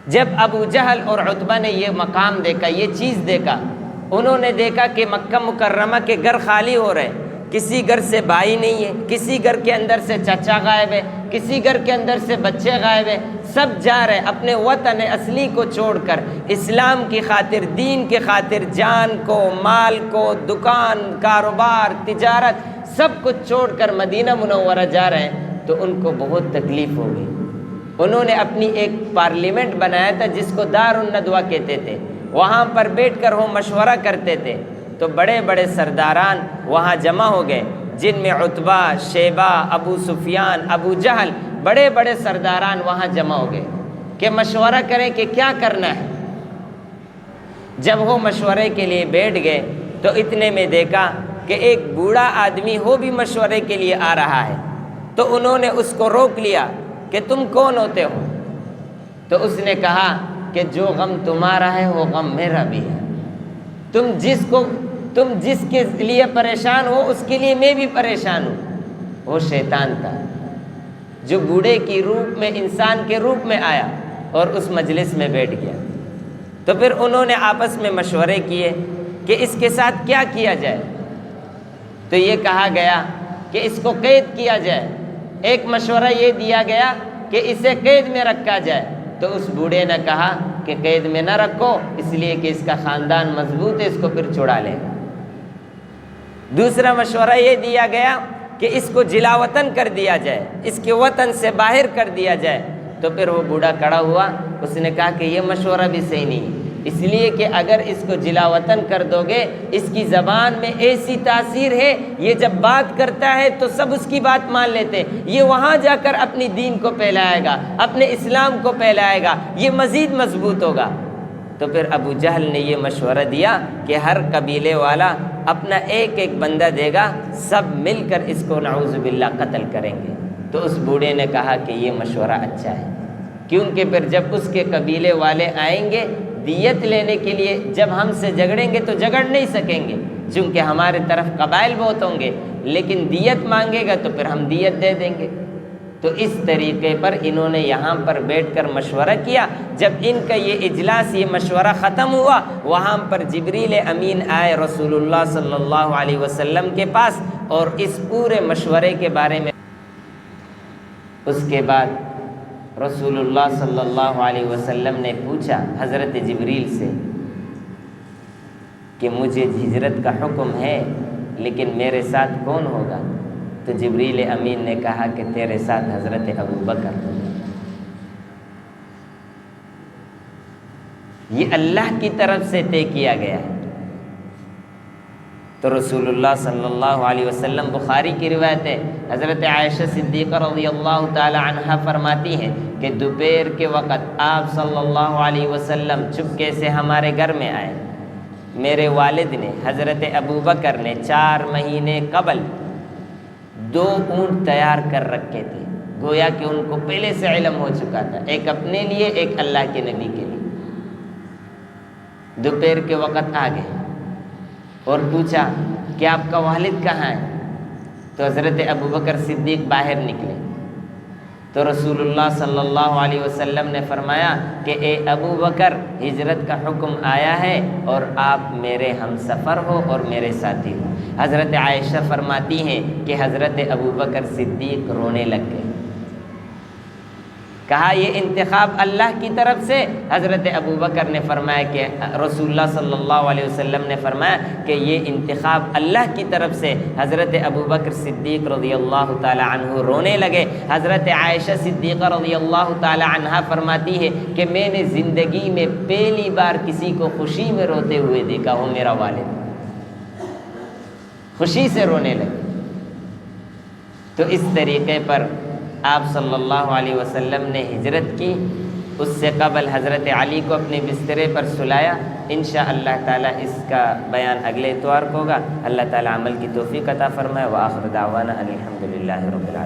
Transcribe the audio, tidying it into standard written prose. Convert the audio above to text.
جب ابو جہل اور عتبہ نے یہ مقام دیکھا، یہ چیز دیکھا، انہوں نے دیکھا کہ مکہ مکرمہ کے گھر خالی ہو رہے، کسی گھر سے بھائی نہیں ہے، کسی گھر کے اندر سے چچا غائب ہے، کسی گھر کے اندر سے بچے غائب ہیں، سب جا رہے اپنے وطن اصلی کو چھوڑ کر، اسلام کی خاطر، دین کی خاطر، جان کو، مال کو، دکان، کاروبار، تجارت، سب کچھ چھوڑ کر مدینہ منورہ جا رہے ہیں، تو ان کو بہت تکلیف ہو گئی۔ انہوں نے اپنی ایک پارلیمنٹ بنایا تھا جس کو دار الندوہ کہتے تھے، وہاں پر بیٹھ کر وہ مشورہ کرتے تھے، تو بڑے بڑے سرداران وہاں جمع ہو گئے، جن میں عتبہ، شیبہ، ابو سفیان، ابو جہل، بڑے بڑے سرداران وہاں جمع ہو گئے کہ مشورہ کریں کہ کیا کرنا ہے۔ جب وہ مشورے کے لیے بیٹھ گئے تو اتنے میں دیکھا کہ ایک بوڑھا آدمی وہ بھی مشورے کے لیے آ رہا ہے، تو انہوں نے اس کو روک لیا کہ تم کون ہوتے ہو؟ تو اس نے کہا کہ جو غم تمہارا ہے وہ غم میرا بھی ہے، تم جس کے لیے پریشان ہو اس کے لیے میں بھی پریشان ہوں۔ وہ شیطان تھا جو بوڑھے کی روپ میں، انسان کے روپ میں آیا اور اس مجلس میں بیٹھ گیا۔ تو پھر انہوں نے آپس میں مشورے کیے کہ اس کے ساتھ کیا کیا جائے، تو یہ کہا گیا کہ اس کو قید کیا جائے۔ ایک مشورہ یہ دیا گیا کہ اسے قید میں رکھا جائے، تو اس بوڑھے نے کہا کہ قید میں نہ رکھو، اس لیے کہ اس کا خاندان مضبوط ہے، اس کو پھر چھڑا لے گا۔ دوسرا مشورہ یہ دیا گیا کہ اس کو جلا وطن کر دیا جائے، اس کے وطن سے باہر کر دیا جائے، تو پھر وہ بوڑھا کھڑا ہوا، اس نے کہا کہ یہ مشورہ بھی صحیح نہیں، اس لیے کہ اگر اس کو جلا وطن کر دو گے، اس کی زبان میں ایسی تاثیر ہے، یہ جب بات کرتا ہے تو سب اس کی بات مان لیتے ہیں، یہ وہاں جا کر اپنی دین کو پھیلائے گا، اپنے اسلام کو پھیلائے گا، یہ مزید مضبوط ہوگا۔ تو پھر ابو جہل نے یہ مشورہ دیا کہ ہر قبیلے والا اپنا ایک ایک بندہ دے گا، سب مل کر اس کو نعوذ باللہ قتل کریں گے۔ تو اس بوڑھے نے کہا کہ یہ مشورہ اچھا ہے، کیونکہ پھر جب اس کے قبیلے والے آئیں گے دیت لینے کے لیے، جب ہم سے جھگڑیں گے تو جھگڑ نہیں سکیں گے، چونکہ ہمارے طرف قبائل بہت ہوں گے، لیکن دیت مانگے گا تو پھر ہم دیت دے دیں گے۔ تو اس طریقے پر انہوں نے یہاں پر بیٹھ کر مشورہ کیا۔ جب ان کا یہ اجلاس، یہ مشورہ ختم ہوا، وہاں پر جبریل امین آئے رسول اللہ صلی اللہ علیہ وسلم کے پاس، اور اس پورے مشورے کے بارے میں اس کے بعد رسول اللہ صلی اللہ علیہ وسلم نے پوچھا حضرت جبریل سے کہ مجھے ہجرت کا حکم ہے، لیکن میرے ساتھ کون ہوگا؟ تو جبریل امین نے کہا کہ تیرے ساتھ حضرت ابو بکر۔ یہ اللہ کی طرف سے طے کیا گیا ہے۔ تو رسول اللہ صلی اللہ علیہ وسلم، بخاری کی روایت ہے، حضرت عائشہ صدیقہ رضی اللہ تعالی عنہا فرماتی ہیں کہ دوپہر کے وقت آپ صلی اللہ علیہ وسلم چپکے سے ہمارے گھر میں آئے۔ میرے والد نے، حضرت ابو بکر نے 4 مہینے قبل 2 اونٹ تیار کر رکھے تھے، گویا کہ ان کو پہلے سے علم ہو چکا تھا، ایک اپنے لیے، ایک اللہ کے نبی کے لیے۔ دوپہر کے وقت آ گئے اور پوچھا کہ آپ کا والد کہاں ہے؟ تو حضرت ابو بکر صدیق باہر نکلے، تو رسول اللہ صلی اللہ علیہ وسلم نے فرمایا کہ اے ابو بکر، ہجرت کا حکم آیا ہے اور آپ میرے ہم سفر ہو اور میرے ساتھی ہو۔ حضرت عائشہ فرماتی ہیں کہ حضرت ابو بکر صدیق رونے لگ گئے، کہا یہ انتخاب اللہ کی طرف سے۔ حضرت ابو بکر نے فرمایا کہ رسول اللہ صلی اللہ علیہ وسلم نے فرمایا کہ یہ انتخاب اللہ کی طرف سے۔ حضرت ابو بکر صدیق رضی اللہ تعالی عنہ رونے لگے۔ حضرت عائشہ صدیقہ رضی اللہ تعالی عنہا فرماتی ہے کہ میں نے زندگی میں پہلی بار کسی کو خوشی میں روتے ہوئے دیکھا، وہ میرا والد، خوشی سے رونے لگے۔ تو اس طریقے پر آپ صلی اللہ علیہ وسلم نے ہجرت کی۔ اس سے قبل حضرت علی کو اپنے بسترے پر سلایا۔ انشاءاللہ تعالی اس کا بیان اگلے اتوار کو ہوگا۔ اللہ تعالی عمل کی توفیق عطا فرمائے۔ وآخر دعوانا ان الحمدللہ رب العالمین۔